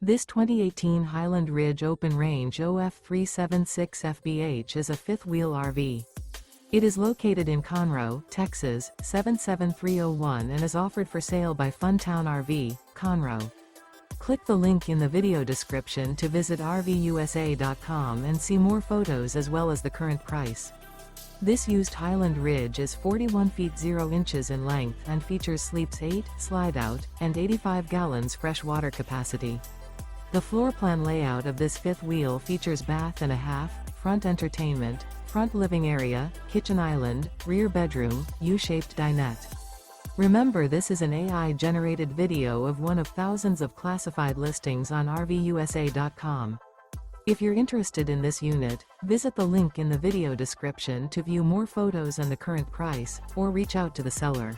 This 2018 Highland Ridge Open Range OF376FBH is a fifth-wheel RV. It is located in Conroe, Texas, 77301 and is offered for sale by Funtown RV, Conroe. Click the link in the video description to visit RVUSA.com and see more photos as well as the current price. This used Highland Ridge is 41 feet 0 inches in length and features sleeps 8, slide-out, and 85 gallons fresh water capacity. The floor plan layout of this fifth wheel features bath and a half, front entertainment, front living area, kitchen island, rear bedroom, U-shaped dinette. Remember, this is an AI-generated video of one of thousands of classified listings on RVUSA.com. If you're interested in this unit, visit the link in the video description to view more photos and the current price, or reach out to the seller.